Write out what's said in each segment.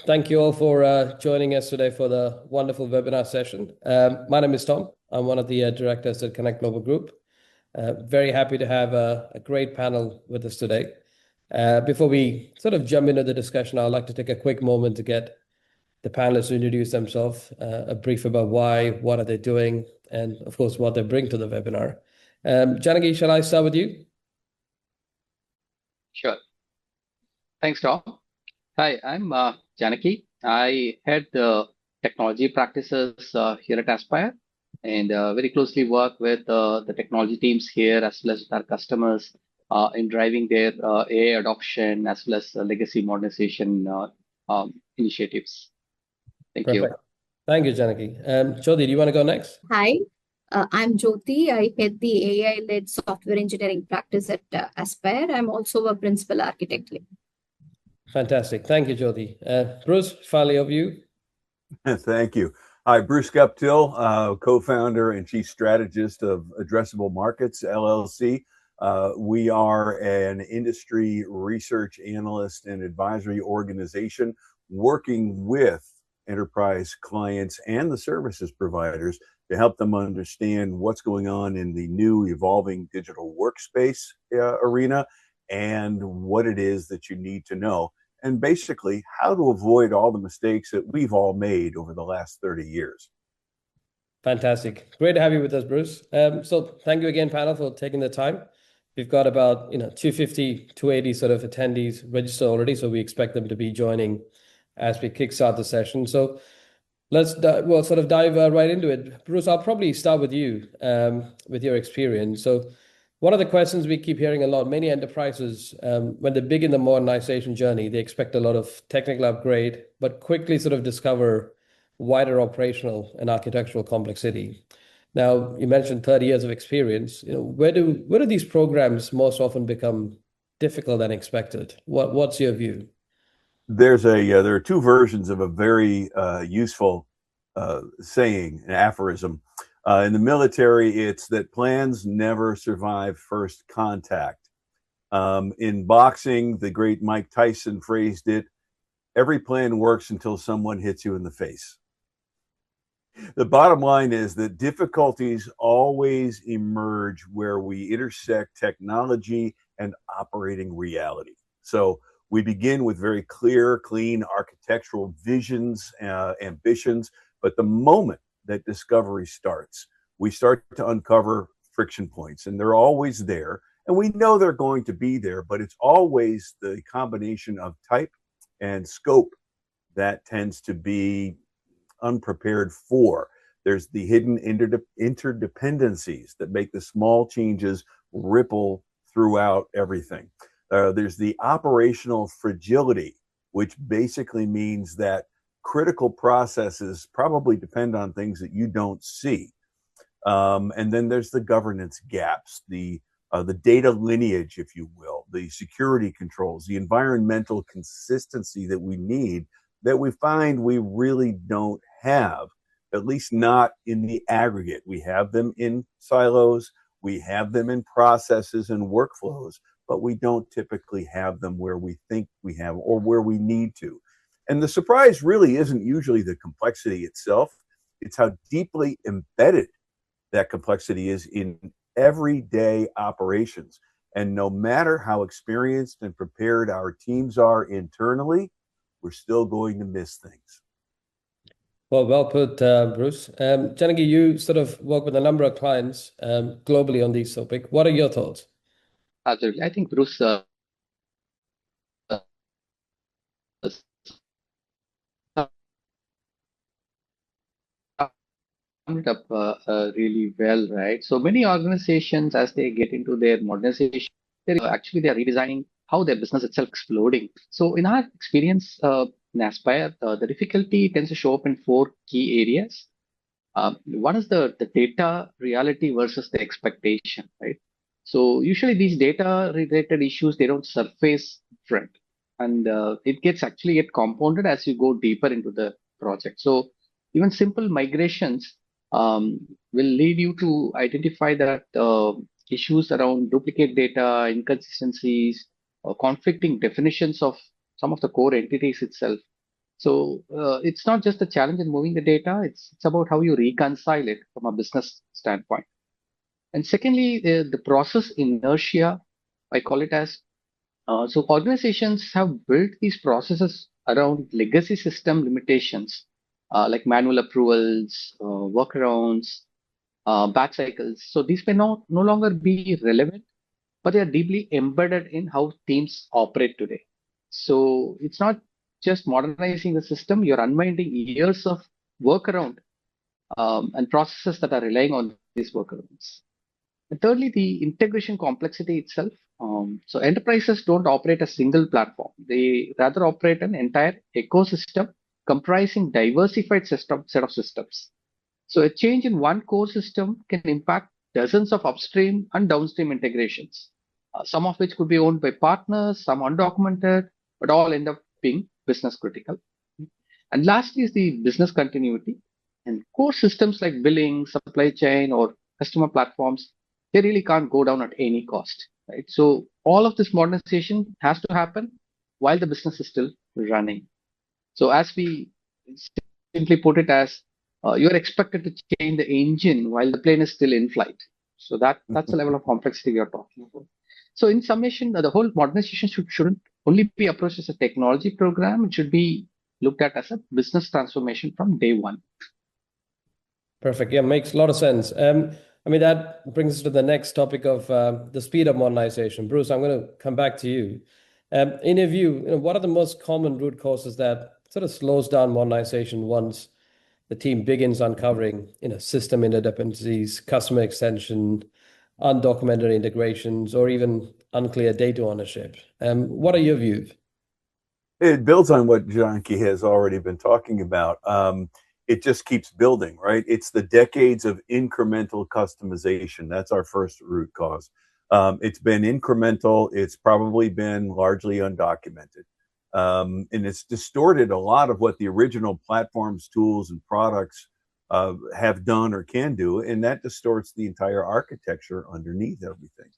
Thank you all for joining us today for the wonderful webinar session. My name is Tom. I'm one of the directors at Connect Global Group. Very happy to have a great panel with us today. Before we sort of jump into the discussion, I'd like to take a quick moment to get the panelists to introduce themselves, a brief about why, what are they doing, and of course, what they bring to the webinar. Janaki, shall I start with you? Sure. Thanks, Tom. Hi, I'm Janaki. I head the technology practices here at Aspire and very closely work with the technology teams here as well as with our customers in driving their AI adoption as well as legacy modernization initiatives. Thank you. Thank you, Janaki. Jothi, do you want to go next? Hi, I'm Jothi. I head the AI-led software engineering practice at Aspire. I'm also a principal architect. Fantastic. Thank you, Jothi. Bruce, finally of you. Thank you. Hi, Bruce Guptill, co-founder and chief strategist of Addressable Markets, LLC. We are an industry research analyst and advisory organization working with enterprise clients and the services providers to help them understand what's going on in the new evolving digital workspace arena and what it is that you need to know, and basically how to avoid all the mistakes that we've all made over the last 30 years. Fantastic. Great to have you with us, Bruce. So thank you again, panel, for taking the time. We've got about 250, 280 sort of attendees registered already, so we expect them to be joining as we kickstart the session. So let's sort of dive right into it. Bruce, I'll probably start with you, with your experience. So one of the questions we keep hearing a lot, many enterprises, when they begin the modernization journey, they expect a lot of technical upgrade, but quickly sort of discover wider operational and architectural complexity. Now, you mentioned 30 years of experience. Where do these programs most often become difficult than expected? What's your view? There are two versions of a very useful saying, an aphorism. In the military, it's that plans never survive first contact. In boxing, the great Mike Tyson phrased it, every plan works until someone hits you in the face. The bottom line is that difficulties always emerge where we intersect technology and operating reality. So we begin with very clear, clean architectural visions, ambitions, but the moment that discovery starts, we start to uncover friction points, and they're always there, and we know they're going to be there, but it's always the combination of type and scope that tends to be unprepared for. There's the hidden interdependencies that make the small changes ripple throughout everything. There's the operational fragility, which basically means that critical processes probably depend on things that you don't see. And then there's the governance gaps, the data lineage, if you will, the security controls, the environmental consistency that we need that we find we really don't have, at least not in the aggregate. We have them in silos, we have them in processes and workflows, but we don't typically have them where we think we have or where we need to. And the surprise really isn't usually the complexity itself, it's how deeply embedded that complexity is in everyday operations. And no matter how experienced and prepared our teams are internally, we're still going to miss things. Well put, Bruce. Janaki, you sort of work with a number of clients globally on these topics. What are your thoughts? Absolutely. I think Bruce summed it up really well, right? So many organizations, as they get into their modernization, they are redesigning how their business itself is exploding. So in our experience in Aspire, the difficulty tends to show up in 4 key areas. One is the data reality versus the expectation, right? So usually these data related issues, they don't surface front, and it gets compounded as you go deeper into the project. So even simple migrations will lead you to identify that issues around duplicate data, inconsistencies, conflicting definitions of some of the core entities itself. So it's not just a challenge in moving the data, it's about how you reconcile it from a business standpoint. And secondly, the process inertia, I call it as, so organizations have built these processes around legacy system limitations, like manual approvals, workarounds, batch cycles. So these may no longer be relevant, but they are deeply embedded in how teams operate today. So it's not just modernizing the system, you're unwinding years of workaround and processes that are relying on these workarounds. And thirdly, the integration complexity itself. So enterprises don't operate a single platform. They rather operate an entire ecosystem comprising diversified set of systems. So a change in one core system can impact dozens of upstream and downstream integrations, some of which could be owned by partners, some undocumented, but all end up being business critical. And lastly is the business continuity. And core systems like billing, supply chain, or customer platforms, they really can't go down at any cost, right? So all of this modernization has to happen while the business is still running. So as we simply put it as, you're expected to change the engine while the plane is still in flight. So that's the level of complexity we are talking about. So in summation, the whole modernization shouldn't only be approached as a technology program. It should be looked at as a business transformation from day one. Perfect. Yeah, makes a lot of sense. I mean, that brings us to the next topic of the speed of modernization. Bruce, I'm going to come back to you. In your view, what are the most common root causes that sort of slows down modernization once the team begins uncovering, system interdependencies, customer extension, undocumented integrations, or even unclear data ownership? What are your views? It builds on what Janaki has already been talking about. It just keeps building, right? It's the decades of incremental customization. That's our first root cause. It's been incremental. It's probably been largely undocumented. And it's distorted a lot of what the original platforms, tools, and products have done or can do. And that distorts the entire architecture underneath everything.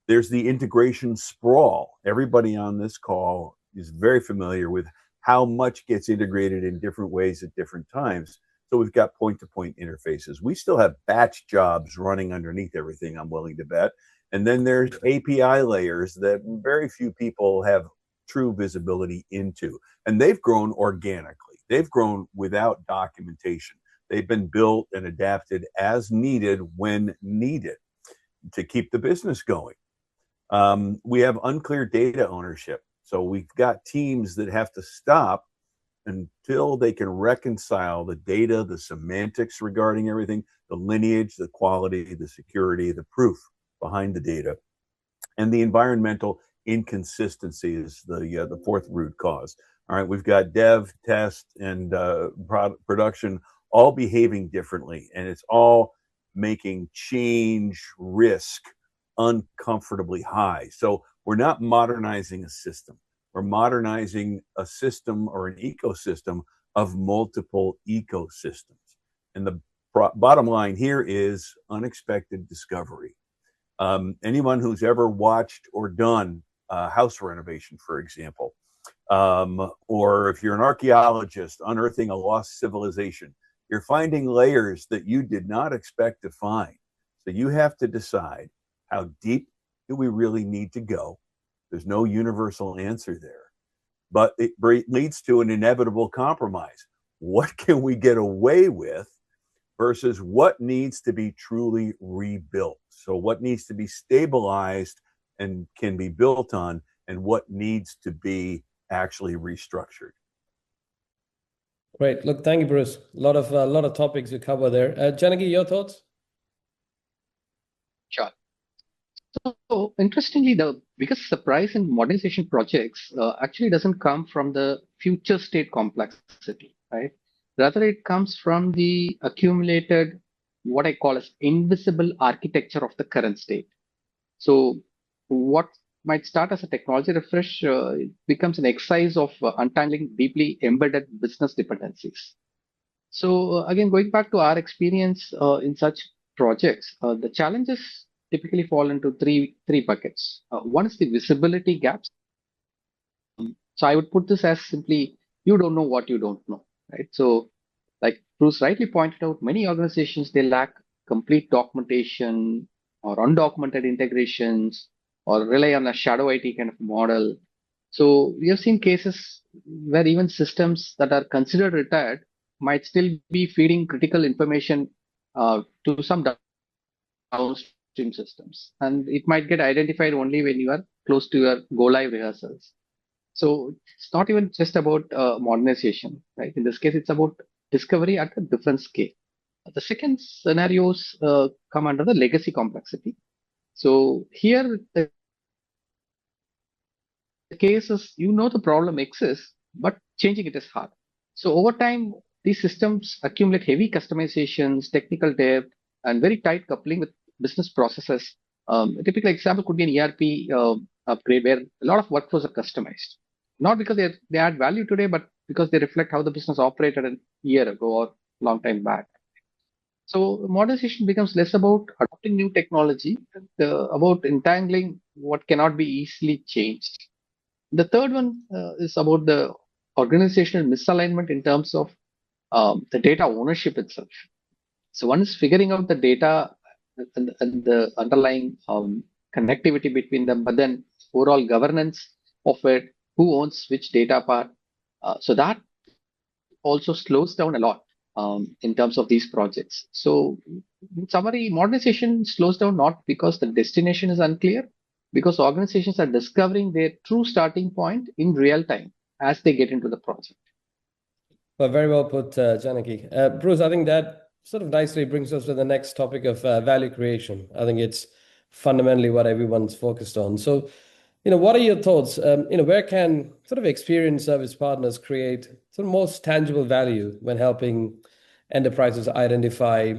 There's the integration sprawl. Everybody on this call is very familiar with how much gets integrated in different ways at different times. So we've got point-to-point interfaces. We still have batch jobs running underneath everything, I'm willing to bet. And then there's API layers that very few people have true visibility into. And they've grown organically. They've grown without documentation. They've been built and adapted as needed when needed to keep the business going. We have unclear data ownership. So we've got teams that have to stop until they can reconcile the data, the semantics regarding everything, the lineage, the quality, the security, the proof behind the data. And the environmental inconsistency is the fourth root cause. All right, we've got dev, test, and production all behaving differently, and it's all making change risk uncomfortably high. So we're not modernizing a system. We're modernizing a system or an ecosystem of multiple ecosystems. And the bottom line here is unexpected discovery. Anyone who's ever watched or done house renovation, for example, or if you're an archaeologist unearthing a lost civilization, you're finding layers that you did not expect to find. So you have to decide, how deep do we really need to go? There's no universal answer there, but it leads to an inevitable compromise. What can we get away with versus what needs to be truly rebuilt? So what needs to be stabilized and can be built on, and what needs to be actually restructured? Great. Look, thank you, Bruce. A lot of topics you cover there. Janaki, your thoughts? Sure. So interestingly, the biggest surprise in modernization projects actually doesn't come from the future state complexity, right? Rather, it comes from the accumulated, what I call as invisible architecture of the current state. So what might start as a technology refresh becomes an exercise of untangling deeply embedded business dependencies. So again, going back to our experience in such projects, the challenges typically fall into three buckets. One is the visibility gaps. So I would put this as simply, you don't know what you don't know, right? So like Bruce rightly pointed out, many organizations, they lack complete documentation or undocumented integrations or rely on a shadow IT kind of model. So we have seen cases where even systems that are considered retired might still be feeding critical information to some downstream systems. And it might get identified only when you are close to your go live rehearsals. So it's not even just about modernization, right? In this case, it's about discovery at a different scale. The second scenarios come under the legacy complexity. So here the case is, you know, the problem exists, but changing it is hard. So over time, these systems accumulate heavy customizations, technical debt, and very tight coupling with business processes. A typical example could be an ERP upgrade where a lot of workflows are customized, not because they add value today, but because they reflect how the business operated a year ago or long time back. So modernization becomes less about adopting new technology and about entangling what cannot be easily changed. The third one is about the organizational misalignment in terms of the data ownership itself. So one is figuring out the data and the underlying connectivity between them, but then overall governance of it, who owns which data part. So that also slows down a lot in terms of these projects. So in summary, modernization slows down not because the destination is unclear, because organizations are discovering their true starting point in real time as they get into the project. Well, very well put, Janaki. Bruce, I think that sort of nicely brings us to the next topic of value creation. I think it's fundamentally what everyone's focused on. So, what are your thoughts? Where can sort of experienced service partners create sort of most tangible value when helping enterprises identify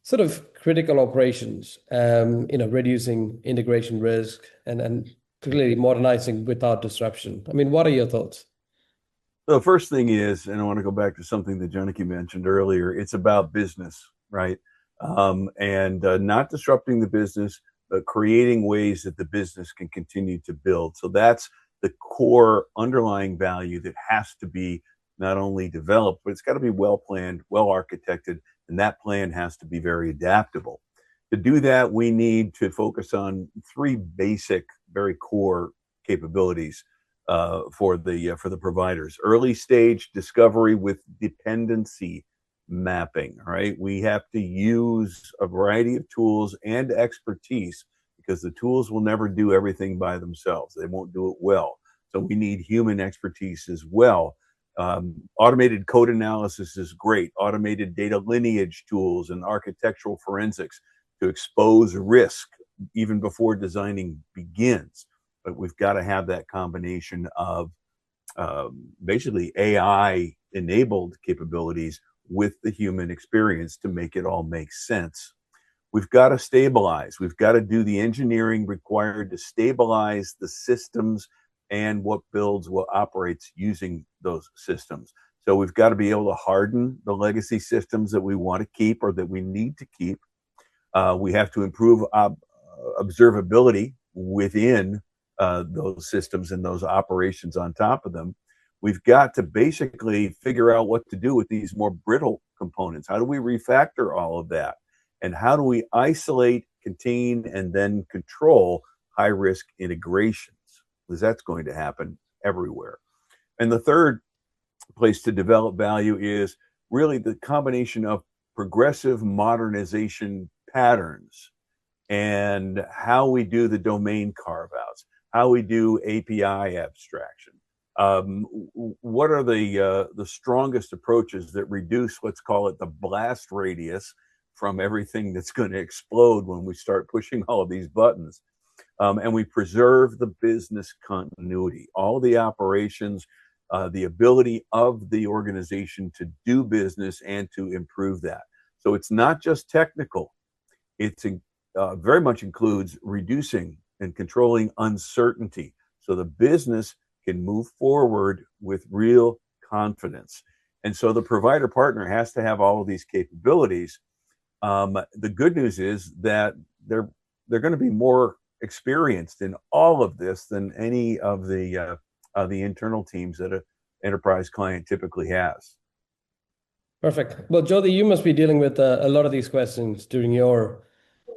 sort of critical operations, reducing integration risk and clearly modernizing without disruption? I mean, what are your thoughts? The first thing is, and I want to go back to something that Janaki mentioned earlier, it's about business, right? And not disrupting the business, but creating ways that the business can continue to build. So that's the core underlying value that has to be not only developed, but it's got to be well planned, well architected, and that plan has to be very adaptable. To do that, we need to focus on three basic, very core capabilities for the providers. Early stage discovery with dependency mapping, right? We have to use a variety of tools and expertise because the tools will never do everything by themselves. They won't do it well. So we need human expertise as well. Automated code analysis is great. Automated data lineage tools and architectural forensics to expose risk even before designing begins. But we've got to have that combination of basically AI-enabled capabilities with the human experience to make it all make sense. We've got to stabilize. We've got to do the engineering required to stabilize the systems and what builds, what operates using those systems. So we've got to be able to harden the legacy systems that we want to keep or that we need to keep. We have to improve observability within those systems and those operations on top of them. We've got to basically figure out what to do with these more brittle components. How do we refactor all of that? And how do we isolate, contain, and then control high-risk integrations? Because that's going to happen everywhere. And the third place to develop value is really the combination of progressive modernization patterns and how we do the domain carve-outs, how we do API abstraction. What are the strongest approaches that reduce, let's call it the blast radius from everything that's going to explode when we start pushing all of these buttons? And we preserve the business continuity, all the operations, the ability of the organization to do business and to improve that. So it's not just technical. It's very much includes reducing and controlling uncertainty so the business can move forward with real confidence. And so the provider partner has to have all of these capabilities. The good news is that they're they're going to be more experienced in all of this than any of the internal teams that an enterprise client typically has. Perfect. Well, Jothi, you must be dealing with a lot of these questions during your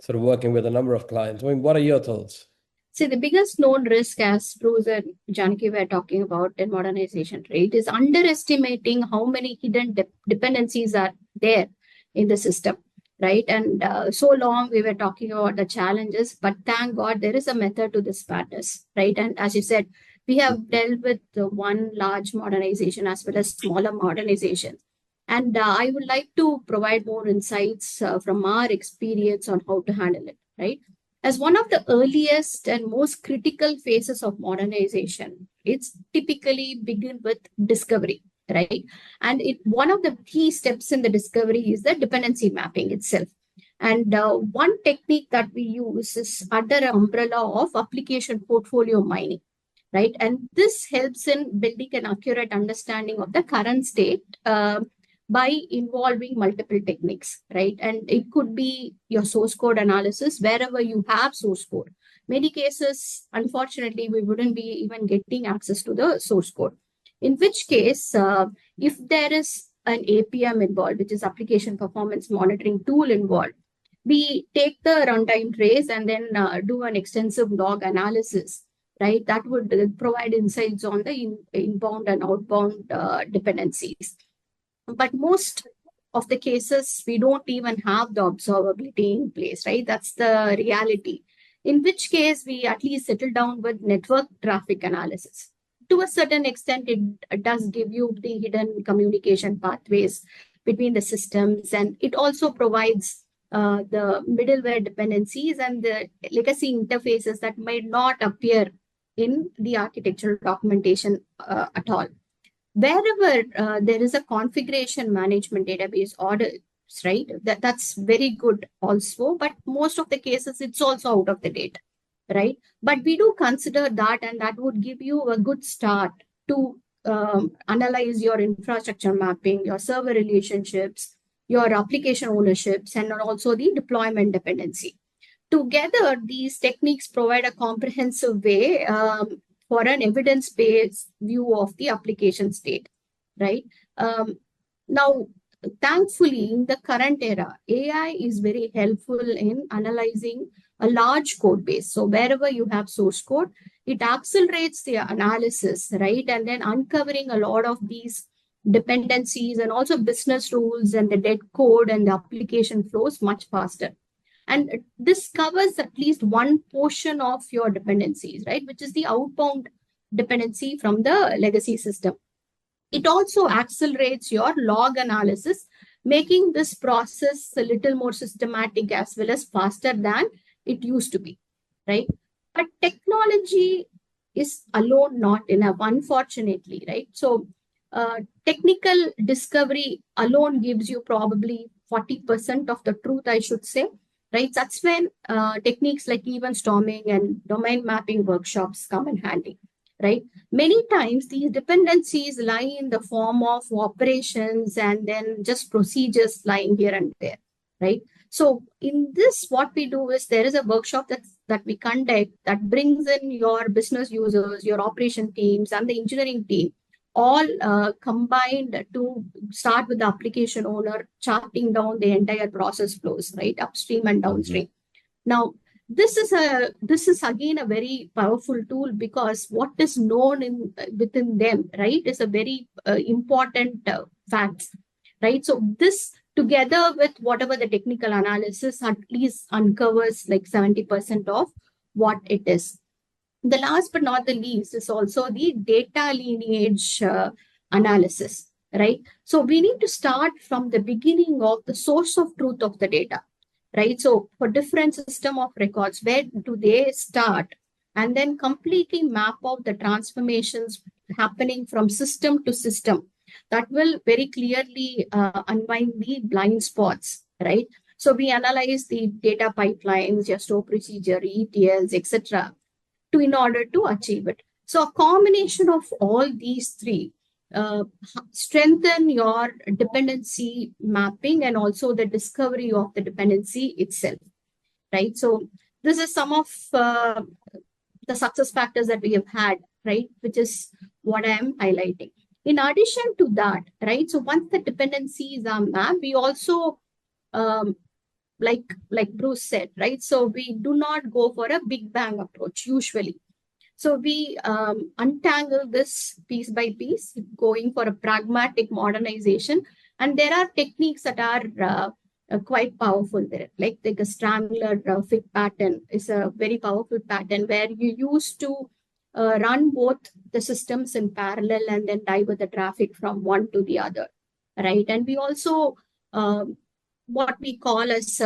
sort of working with a number of clients. I mean, what are your thoughts? See, the biggest known risk, as Bruce and Janaki were talking about in modernization, right, is underestimating how many hidden dependencies are there in the system, right? And so long we were talking about the challenges, but thank God there is a method to this madness, right? And as you said, we have dealt with one large modernization as well as smaller modernizations. And I would like to provide more insights from our experience on how to handle it, right? As one of the earliest and most critical phases of modernization, it's typically begin with discovery, right? And one of the key steps in the discovery is the dependency mapping itself. And one technique that we use is under an umbrella of application portfolio mining, right? And this helps in building an accurate understanding of the current state by involving multiple techniques, right? And it could be your source code analysis wherever you have source code. Many cases, unfortunately, we wouldn't be even getting access to the source code. In which case, if there is an APM involved, which is application performance monitoring tool involved, we take the runtime trace and then do an extensive log analysis, right? That would provide insights on the inbound and outbound dependencies. But most of the cases, we don't even have the observability in place, right? That's the reality. In which case, we at least settle down with network traffic analysis. To a certain extent, it does give you the hidden communication pathways between the systems, and it also provides the middleware dependencies and the legacy interfaces that might not appear in the architectural documentation at all. Wherever there is a configuration management database audits, right, that's very good also, but most of the cases, it's also out of the date, right? But we do consider that, and that would give you a good start to analyze your infrastructure mapping, your server relationships, your application ownerships, and also the deployment dependency. Together, these techniques provide a comprehensive way for an evidence-based view of the application state, right? Now, thankfully, in the current era, AI is very helpful in analyzing a large code base. So wherever you have source code, it accelerates the analysis, right? And then uncovering a lot of these dependencies and also business rules and the dead code and the application flows much faster. And this covers at least one portion of your dependencies, right? Which is the outbound dependency from the legacy system. It also accelerates your log analysis, making this process a little more systematic as well as faster than it used to be, right? But technology is alone not enough, unfortunately, right? So technical discovery alone gives you probably 40% of the truth, I should say. Right, that's when techniques like event storming and domain mapping workshops come in handy, right? Many times these dependencies lie in the form of operations and then just procedures lying here and there, right? So in this, what we do is there is a workshop that we conduct that brings in your business users, your operation teams, and the engineering team, all combined to start with the application owner, charting down the entire process flows, right, upstream and downstream. Now, this is again a very powerful tool because what is known within them, right, is a very important fact, right? So this together with whatever the technical analysis at least uncovers like 70% of what it is. The last but not the least is also the data lineage analysis, right? So we need to start from the beginning of the source of truth of the data, right? So for different system of records, where do they start? And then completely map out the transformations happening from system to system. That will very clearly unwind the blind spots, right? So we analyze the data pipelines, your store procedure, ETLs, etc., in order to achieve it. So a combination of all these three strengthen your dependency mapping and also the discovery of the dependency itself, right? So this is some of the success factors that we have had, right? Which is what I am highlighting. In addition to that, right? So once the dependencies are mapped, we also, like Bruce said, right? So we do not go for a big bang approach usually. So we untangle this piece by piece, going for a pragmatic modernization. And there are techniques that are quite powerful there, like a strangler fit pattern is a very powerful pattern where you use to run both the systems in parallel and then divert the traffic from one to the other, right? And we also what we call as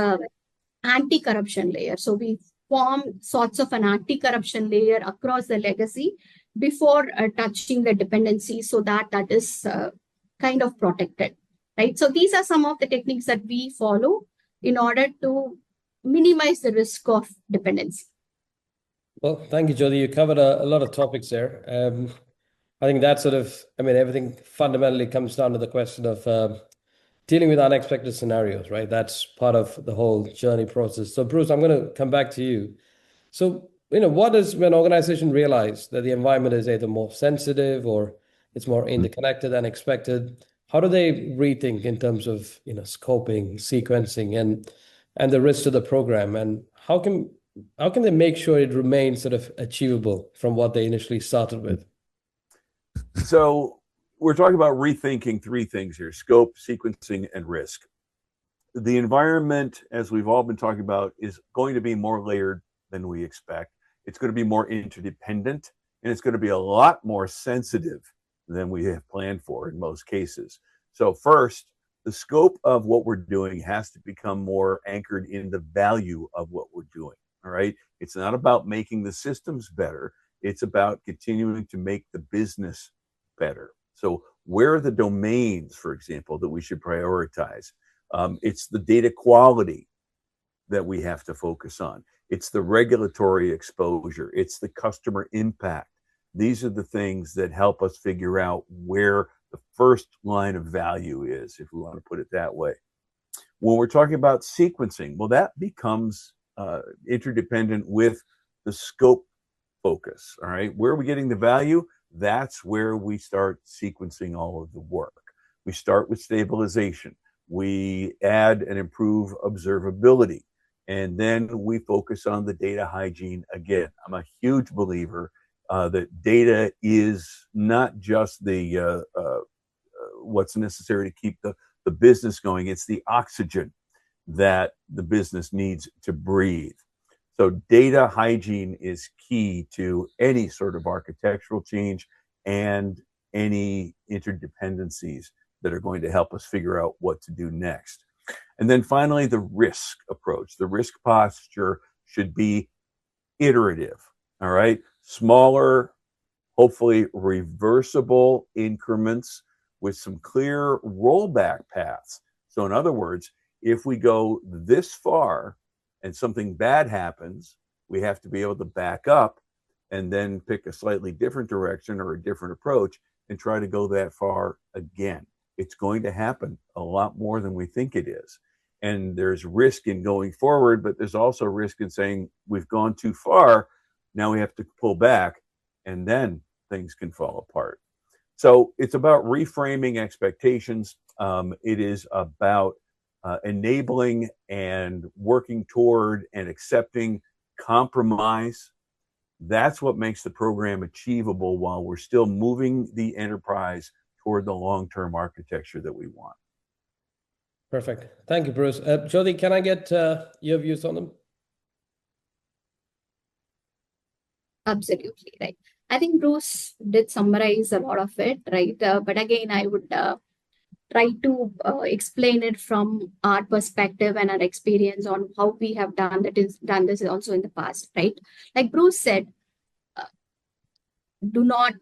anti-corruption layer. So we form sorts of an anti-corruption layer across the legacy before touching the dependency, so that is kind of protected, right? So these are some of the techniques that we follow in order to minimize the risk of dependency. Well, thank you, Jothi. You covered a lot of topics there. I think that sort of, everything fundamentally comes down to the question of dealing with unexpected scenarios, right? That's part of the whole journey process. So Bruce, I'm going to come back to you. So, what is when an organization realize that the environment is either more sensitive or it's more interconnected than expected? How do they rethink in terms of, scoping, sequencing, and the risks to the program? And how can they make sure it remains sort of achievable from what they initially started with? So we're talking about rethinking three things here: scope, sequencing, and risk. The environment, as we've all been talking about, is going to be more layered than we expect. It's going to be more interdependent, and it's going to be a lot more sensitive than we have planned for in most cases. So first, the scope of what we're doing has to become more anchored in the value of what we're doing, all right? It's not about making the systems better. It's about continuing to make the business better. So where are the domains, for example, that we should prioritize? It's the data quality that we have to focus on. It's the regulatory exposure. It's the customer impact. These are the things that help us figure out where the first line of value is, if we want to put it that way. When we're talking about sequencing, well, that becomes interdependent with the scope focus, all right? Where are we getting the value? That's where we start sequencing all of the work. We start with stabilization. We add and improve observability. And then we focus on the data hygiene again. I'm a huge believer that data is not just the what's necessary to keep the business going. It's the oxygen that the business needs to breathe. So data hygiene is key to any sort of architectural change and any interdependencies that are going to help us figure out what to do next. And then finally, the risk approach. The risk posture should be iterative, all right? Smaller, hopefully reversible increments with some clear rollback paths. So in other words, if we go this far and something bad happens, we have to be able to back up and then pick a slightly different direction or a different approach and try to go that far again. It's going to happen a lot more than we think it is. And there's risk in going forward, but there's also risk in saying we've gone too far. Now we have to pull back, and then things can fall apart. So it's about reframing expectations. It is about enabling and working toward and accepting compromise. That's what makes the program achievable while we're still moving the enterprise toward the long-term architecture that we want. Perfect. Thank you, Bruce. Jothi, can I get your views on them? Absolutely, right. I think Bruce did summarize a lot of it, right? But again, I would try to explain it from our perspective and our experience on how we have done this also in the past, right? Like Bruce said, do not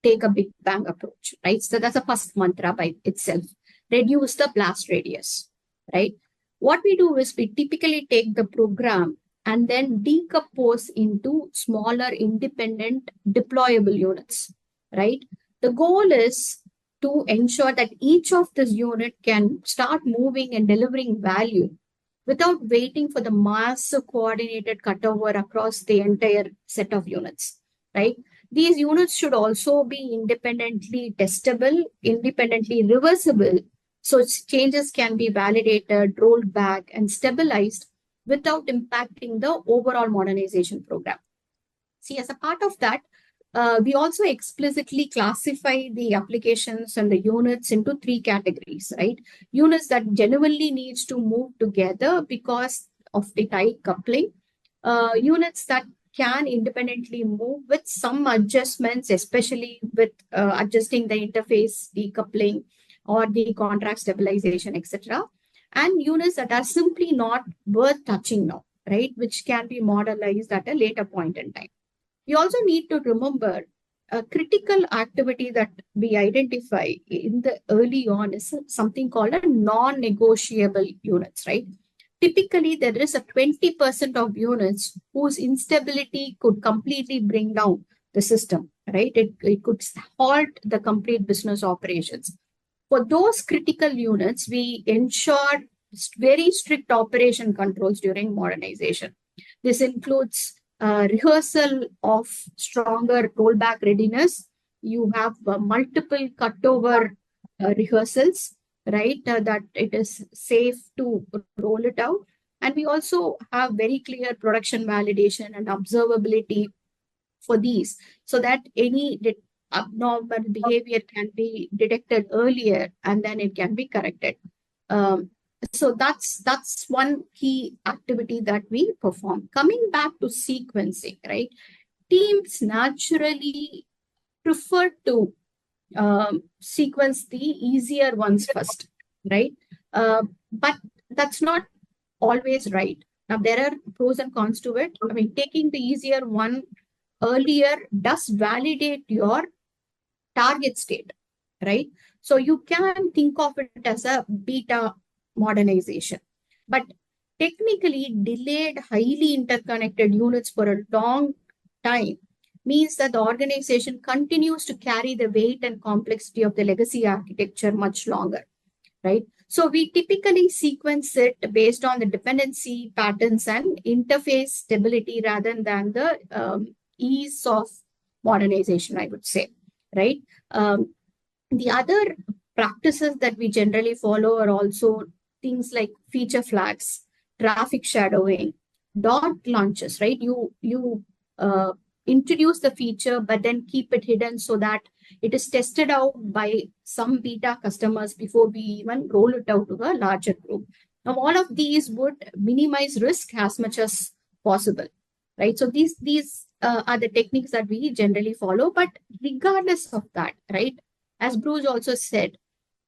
take a big bang approach, right? So that's a first mantra by itself. Reduce the blast radius, right? What we do is we typically take the program and then decompose into smaller, independent, deployable units, right? The goal is to ensure that each of this unit can start moving and delivering value without waiting for the mass coordinated cutover across the entire set of units, right? These units should also be independently testable, independently reversible, so changes can be validated, rolled back, and stabilized without impacting the overall modernization program. See, as a part of that, we also explicitly classify the applications and the units into three categories, right? Units that genuinely needs to move together because of the tight coupling. Units that can independently move with some adjustments, especially with adjusting the interface decoupling or the contract stabilization, etc. And units that are simply not worth touching now, right? Which can be modelized at a later point in time. We also need to remember a critical activity that we identify in the early on is something called a non-negotiable units, right? Typically, there is a 20% of units whose instability could completely bring down the system, right? It could halt the complete business operations. For those critical units, we ensure very strict operation controls during modernization. This includes rehearsal of stronger rollback readiness. You have multiple cutover rehearsals, right? That it is safe to roll it out. And we also have very clear production validation and observability for these so that any abnormal behavior can be detected earlier and then it can be corrected. So that's one key activity that we perform. Coming back to sequencing, right? Teams naturally prefer to sequence the easier ones first, right? But that's not always right. Now, there are pros and cons to it. I mean, taking the easier one earlier does validate your target state, right? So you can think of it as a beta modernization. But technically, delayed, highly interconnected units for a long time means that the organization continues to carry the weight and complexity of the legacy architecture much longer, right? So we typically sequence it based on the dependency patterns and interface stability rather than the ease of modernization, I would say, right? The other practices that we generally follow are also things like feature flags, traffic shadowing, dot launches, right? You introduce the feature, but then keep it hidden so that it is tested out by some beta customers before we even roll it out to a larger group. Now, all of these would minimize risk as much as possible, right? So these are the techniques that we generally follow. But regardless of that, right, as Bruce also said,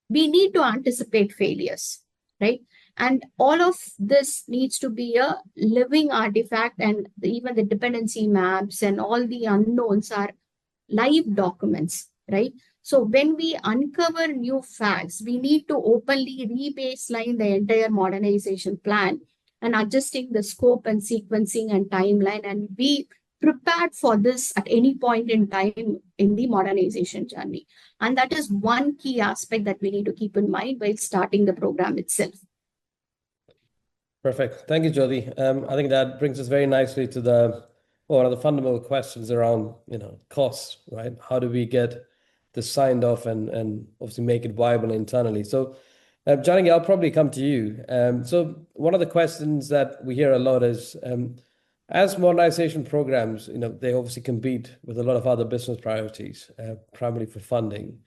we need to anticipate failures, right? And all of this needs to be a living artifact, and even the dependency maps and all the unknowns are live documents, right? So when we uncover new facts, we need to openly re-baseline the entire modernization plan and adjusting the scope and sequencing and timeline, and be prepared for this at any point in time in the modernization journey. And that is one key aspect that we need to keep in mind while starting the program itself. Perfect. Thank you, Jothi. I think that brings us very nicely to one of the fundamental questions around, costs, right? How do we get this signed off and obviously make it viable internally? So, Janaki, I'll probably come to you. So one of the questions that we hear a lot is, as modernization programs, they obviously compete with a lot of other business priorities, primarily for funding.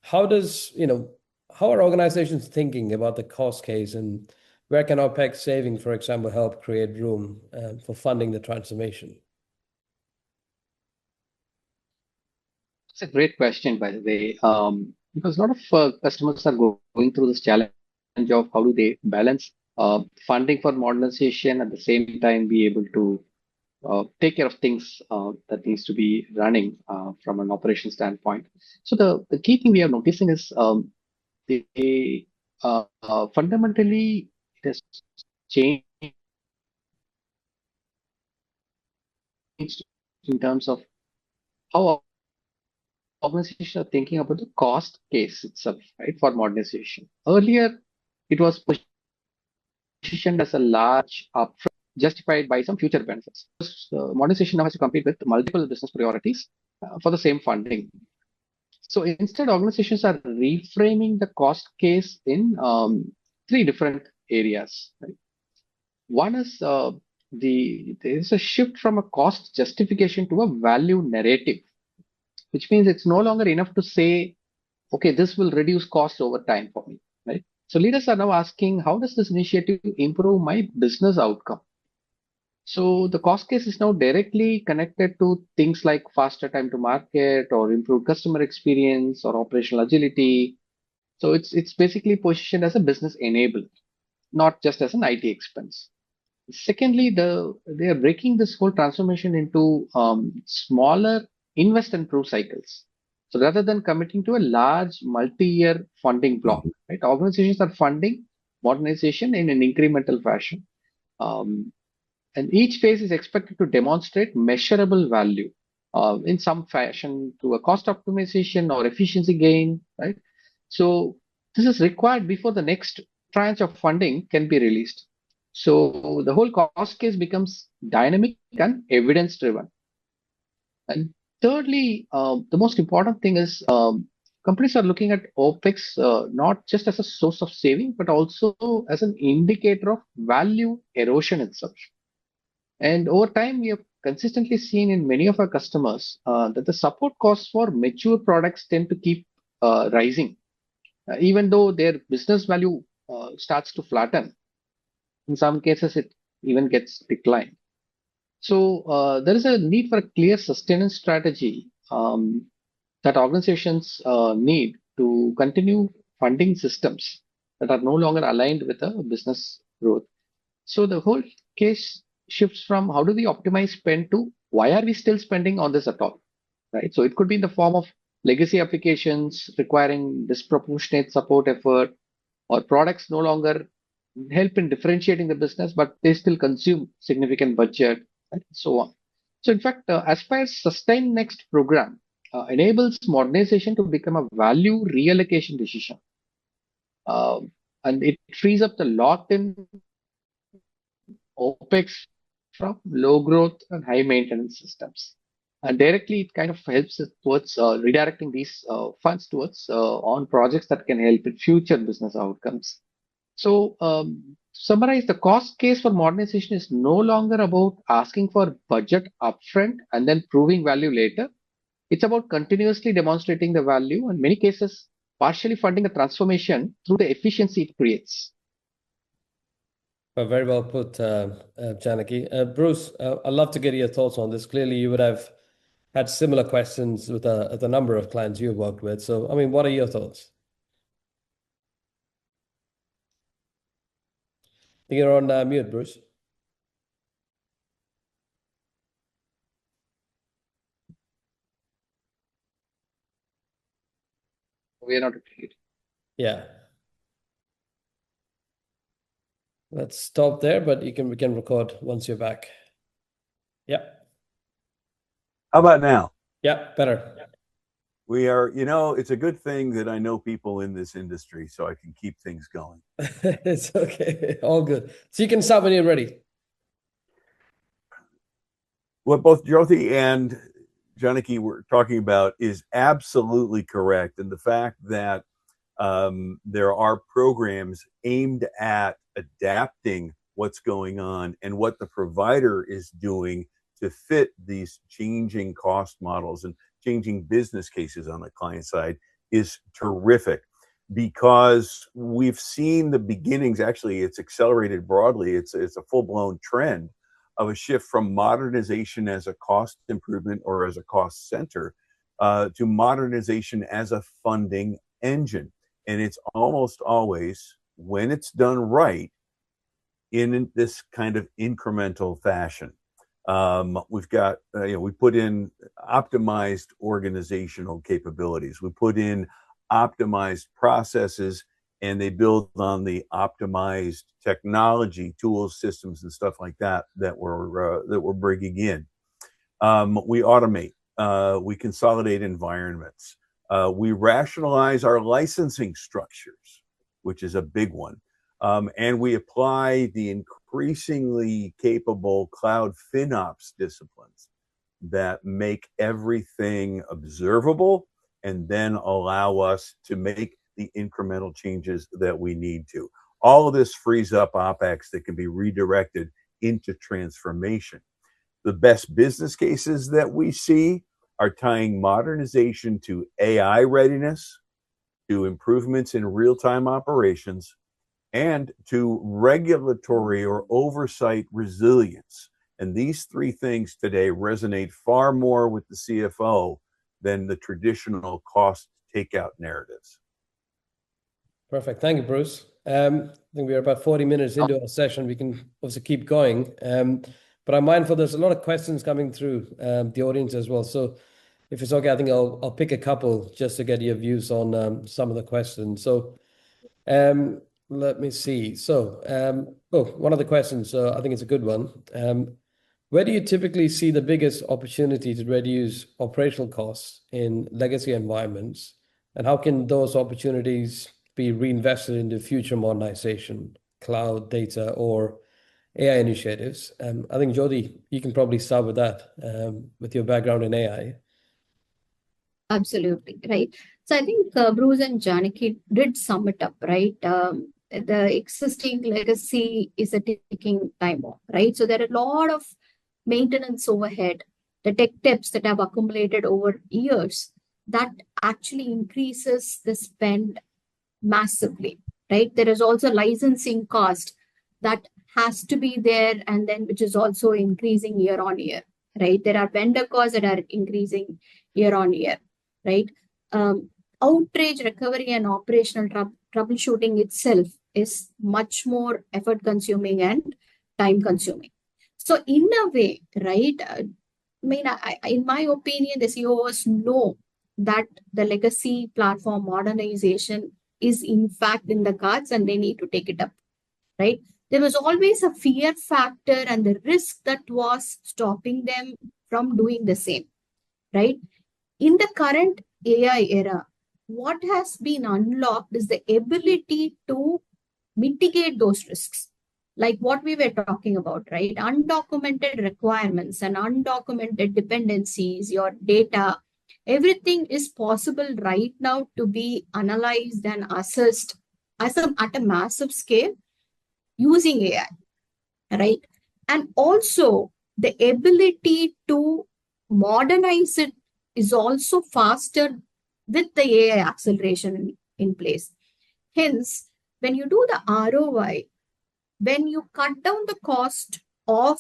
How are organizations thinking about the cost case, and where can OPEX saving, for example, help create room for funding the transformation? It's a great question, by the way, because a lot of customers are going through this challenge of how do they balance funding for modernization at the same time be able to take care of things that needs to be running from an operation standpoint. So the key thing we are noticing is fundamentally it has changed in terms of how organizations are thinking about the cost case itself, right, for modernization. Earlier, it was positioned as a large upfront justified by some future benefits. Modernization now has to compete with multiple business priorities for the same funding. So instead, organizations are reframing the cost case in three different areas. Right? One is there is a shift from a cost justification to a value narrative, which means it's no longer enough to say, okay, this will reduce costs over time for me, right? So leaders are now asking, how does this initiative improve my business outcome? So the cost case is now directly connected to things like faster time to market or improved customer experience or operational agility. So it's basically positioned as a business enabler, not just as an IT expense. Secondly, they are breaking this whole transformation into smaller invest and prove cycles. So rather than committing to a large multi-year funding block, right? Organizations are funding modernization in an incremental fashion. And each phase is expected to demonstrate measurable value in some fashion through a cost optimization or efficiency gain, right? So this is required before the next tranche of funding can be released. So the whole cost case becomes dynamic and evidence driven. And thirdly, the most important thing is companies are looking at OPEX not just as a source of saving, but also as an indicator of value erosion itself. And over time, we have consistently seen in many of our customers that the support costs for mature products tend to keep rising, even though their business value starts to flatten. In some cases, it even gets declined. So there is a need for a clear sustenance strategy that organizations need to continue funding systems that are no longer aligned with the business growth. So the whole case shifts from how do we optimize spend to why are we still spending on this at all, right? So it could be in the form of legacy applications requiring disproportionate support effort, or products no longer help in differentiating the business, but they still consume significant budget, and so on. So in fact, Aspire's Sustain Next program enables modernization to become a value reallocation decision. And it frees up the locked-in OPEX from low growth and high maintenance systems. And directly, it kind of helps towards redirecting these funds towards on projects that can help in future business outcomes. So, summarize, the cost case for modernization is no longer about asking for budget upfront and then proving value later. It's about continuously demonstrating the value, and in many cases, partially funding a transformation through the efficiency it creates. Very well put, Janaki. Bruce, I'd love to get your thoughts on this. Clearly, you would have had similar questions with a number of clients you've worked with. So, I mean, what are your thoughts? I think you're on mute, Bruce. We are not repeated. Yeah. Let's stop there, but we can record once you're back. Yeah. How about now? Yeah, better. We are, you know, it's a good thing that I know people in this industry so I can keep things going. It's okay. All good. So you can start when you're ready. What both Jothi and Janaki were talking about is absolutely correct. And the fact that there are programs aimed at adapting what's going on and what the provider is doing to fit these changing cost models and changing business cases on the client side is terrific, because we've seen the beginnings. Actually, it's accelerated broadly. It's a full-blown trend of a shift from modernization as a cost improvement or as a cost center to modernization as a funding engine. And it's almost always, when it's done right, in this kind of incremental fashion. We've got, we put in optimized organizational capabilities. We put in optimized processes, and they build on the optimized technology, tools, systems, and stuff like that that we're bringing in. We automate. We consolidate environments. We rationalize our licensing structures, which is a big one. And we apply the increasingly capable cloud FinOps disciplines that make everything observable and then allow us to make the incremental changes that we need to. All of this frees up OpEx that can be redirected into transformation. The best business cases that we see are tying modernization to AI readiness, to improvements in real-time operations, and to regulatory or oversight resilience. And these three things today resonate far more with the CFO than the traditional cost takeout narratives. Perfect. Thank you, Bruce. I think we're about 40 minutes into our session. We can also keep going. But I'm mindful there's a lot of questions coming through the audience as well. So if it's okay, I think I'll pick a couple just to get your views on some of the questions. So let me see. So, one of the questions, I think it's a good one. Where do you typically see the biggest opportunity to reduce operational costs in legacy environments? And how can those opportunities be reinvested into future modernization, cloud, data, or AI initiatives? I think, Jothi, you can probably start with that with your background in AI. Absolutely, right. So I think Bruce and Janaki did sum it up, right? The existing legacy is a ticking time bomb, right? So there are a lot of maintenance overhead, the tech debts that have accumulated over years that actually increases the spend massively, right? There is also licensing cost that has to be there, and then which is also increasing year on year, right? There are vendor costs that are increasing year on year, right? Outrage recovery and operational troubleshooting itself is much more effort consuming and time consuming. So in a way, right, in my opinion, the CEOs know that the legacy platform modernization is in fact in the cards and they need to take it up, right? There was always a fear factor and the risk that was stopping them from doing the same, right? In the current AI era, what has been unlocked is the ability to mitigate those risks. Like what we were talking about, right? Undocumented requirements and undocumented dependencies, your data, everything is possible right now to be analyzed and assessed at a massive scale using AI, right? And also the ability to modernize it is also faster with the AI acceleration in place. Hence, when you do the ROI, when you cut down the cost of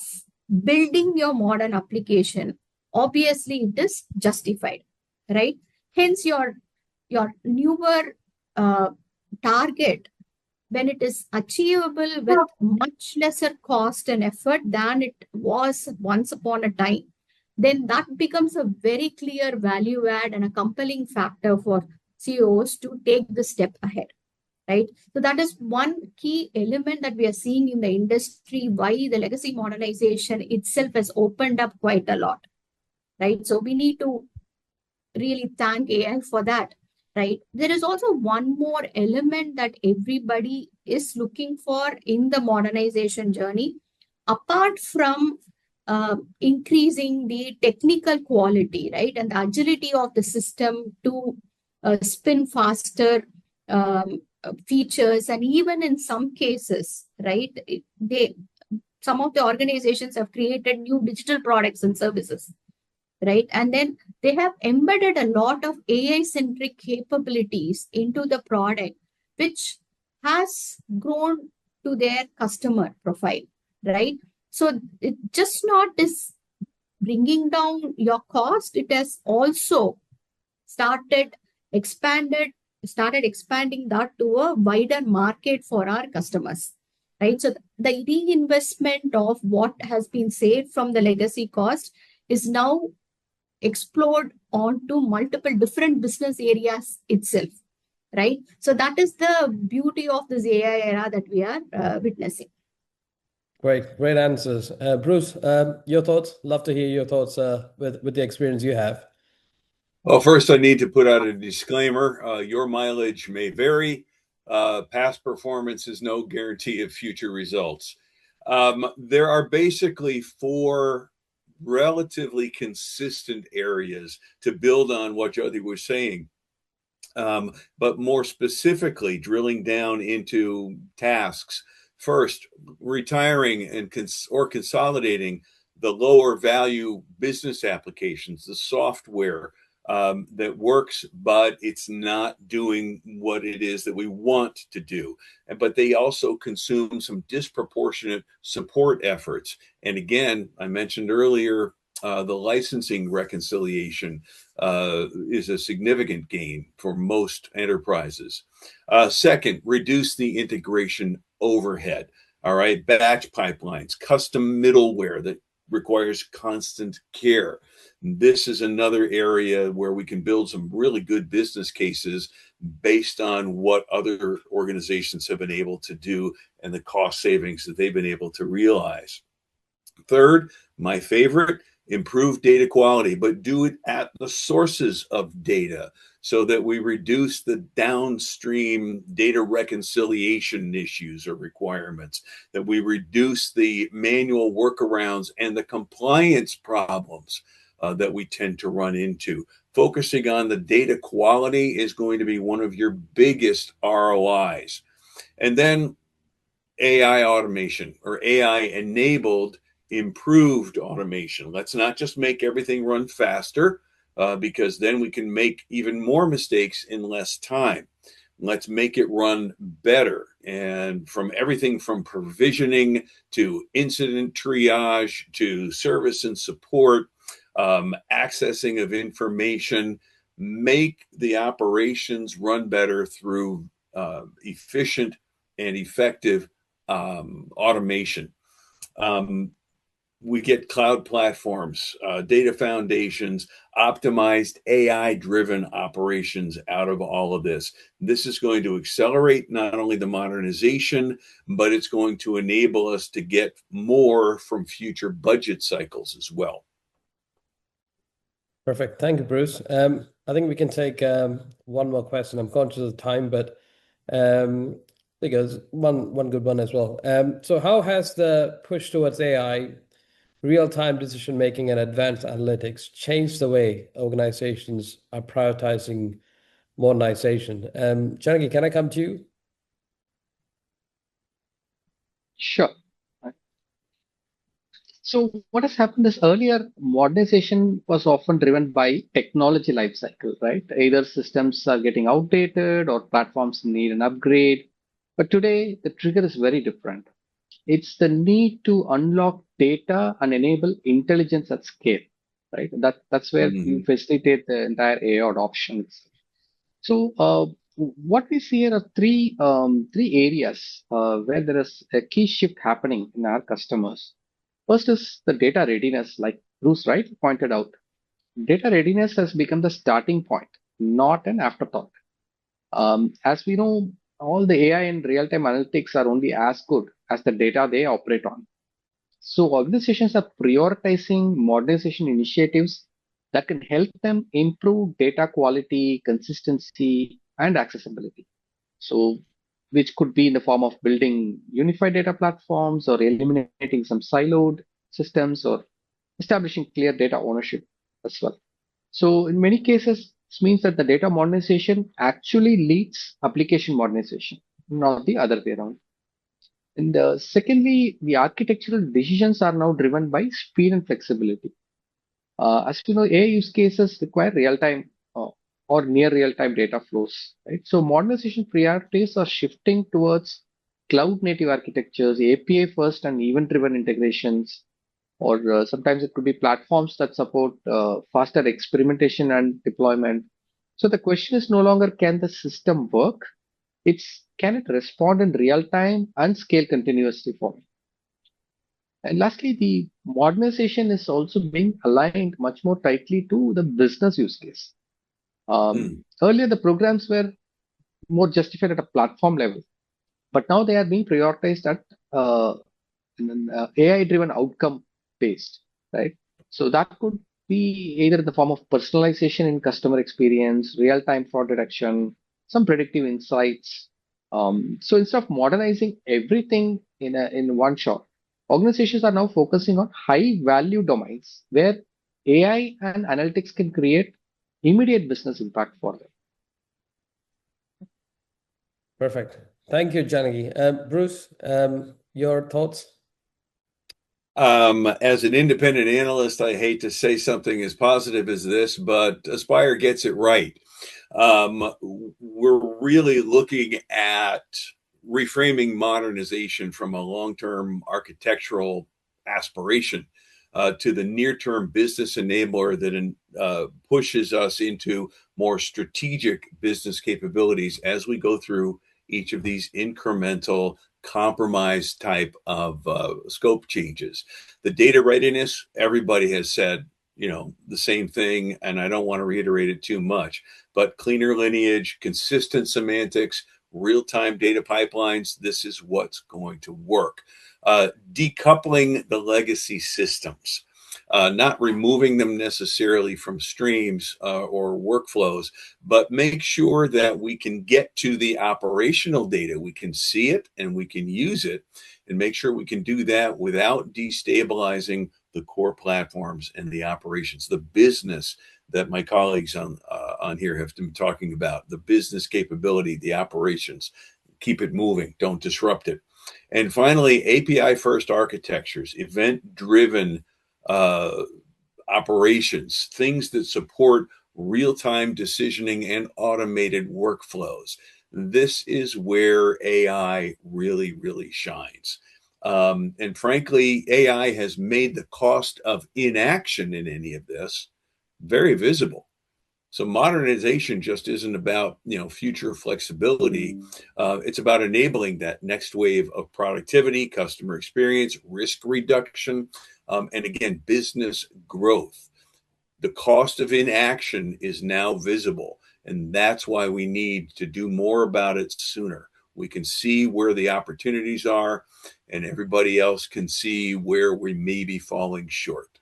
building your modern application, obviously it is justified, right? Hence, your newer target, when it is achievable with much lesser cost and effort than it was once upon a time, then that becomes a very clear value add and a compelling factor for CEOs to take the step ahead, right? So that is one key element that we are seeing in the industry, why the legacy modernization itself has opened up quite a lot, right? So we need to really thank AI for that, right? There is also one more element that everybody is looking for in the modernization journey, apart from increasing the technical quality, right? And the agility of the system to spin faster features. And even in some cases, right, some of the organizations have created new digital products and services, right? And then they have embedded a lot of AI-centric capabilities into the product, which has grown to their customer profile, right? So it just not is bringing down your cost, it has also started expanding that to a wider market for our customers, right? So the reinvestment of what has been saved from the legacy cost is now explored onto multiple different business areas itself, right? So that is the beauty of this AI era that we are witnessing. Great answers. Bruce, your thoughts? Love to hear your thoughts with the experience you have. Well, first I need to put out a disclaimer. Your mileage may vary. past performance is no guarantee of future results. There are basically 4 relatively consistent areas to build on what Jothi was saying. But more specifically, drilling down into tasks. First, retiring and or consolidating the lower value business applications, the software that works, but it's not doing what it is that we want to do. But they also consume some disproportionate support efforts. And again, I mentioned earlier, the licensing reconciliation is a significant gain for most enterprises. Second, reduce the integration overhead. All right, batch pipelines, custom middleware that requires constant care. This is another area where we can build some really good business cases based on what other organizations have been able to do and the cost savings that they've been able to realize. Third, my favorite, improve data quality, but do it at the sources of data so that we reduce the downstream data reconciliation issues or requirements, that we reduce the manual workarounds and the compliance problems that we tend to run into. Focusing on the data quality is going to be one of your biggest ROIs. And then AI automation or AI enabled improved automation. Let's not just make everything run faster because then we can make even more mistakes in less time. Let's make it run better. And from everything from provisioning to incident triage to service and support, accessing of information, make the operations run better through efficient and effective automation. We get cloud platforms, data foundations, optimized AI-driven operations out of all of this. This is going to accelerate not only the modernization, but it's going to enable us to get more from future budget cycles as well. Perfect. Thank you, Bruce. I think we can take one more question. I'm conscious of time, but because one good one as well. So how has the push towards AI, real-time decision-making, and advanced analytics changed the way organizations are prioritizing modernization? Janaki, can I come to you? Sure. So what has happened is earlier modernization was often driven by technology lifecycle, right? Either systems are getting outdated or platforms need an upgrade. But today the trigger is very different. It's the need to unlock data and enable intelligence at scale, right? That's where you facilitate the entire AI adoption. So what we see here are three areas where there is a key shift happening in our customers. First is the data readiness, like Bruce Wright pointed out. Data readiness has become the starting point, not an afterthought. As we know, all the AI and real-time analytics are only as good as the data they operate on. So organizations are prioritizing modernization initiatives that can help them improve data quality, consistency, and accessibility. So which could be in the form of building unified data platforms or eliminating some siloed systems or establishing clear data ownership as well. So in many cases, this means that the data modernization actually leads application modernization, not the other way around. And secondly, the architectural decisions are now driven by speed and flexibility. As you know, AI use cases require real-time or near real-time data flows, right? So modernization priorities are shifting towards cloud-native architectures, API-first and event-driven integrations, or sometimes it could be platforms that support faster experimentation and deployment. So the question is no longer can the system work, it's can it respond in real time and scale continuously for me. And lastly, the modernization is also being aligned much more tightly to the business use case. Earlier, the programs were more justified at a platform level, but now they are being prioritized at AI-driven outcome based, right? So that could be either in the form of personalization in customer experience, real-time fraud detection, some predictive insights, So instead of modernizing everything in one shot, organizations are now focusing on high value domains where AI and analytics can create immediate business impact for them. Perfect. Thank you, Janaki. Bruce, your thoughts? As an independent analyst, I hate to say something as positive as this, but Aspire gets it right. We're really looking at reframing modernization from a long-term architectural aspiration to the near-term business enabler that pushes us into more strategic business capabilities as we go through each of these incremental compromise type of scope changes. The data readiness, everybody has said, the same thing, and I don't want to reiterate it too much, but cleaner lineage, consistent semantics, real-time data pipelines, this is what's going to work. Decoupling the legacy systems, not removing them necessarily from streams or workflows, but make sure that we can get to the operational data. We can see it and we can use it, and make sure we can do that without destabilizing the core platforms and the operations, the business that my colleagues on here have been talking about, the business capability, the operations. Keep it moving, don't disrupt it. And finally, API first architectures, event driven operations, things that support real-time decisioning and automated workflows. This is where AI really, really shines. And frankly, AI has made the cost of inaction in any of this very visible. So modernization just isn't about, future flexibility. It's about enabling that next wave of productivity, customer experience, risk reduction, and again, business growth. The cost of inaction is now visible, and that's why we need to do more about it sooner. We can see where the opportunities are, and everybody else can see where we may be falling short.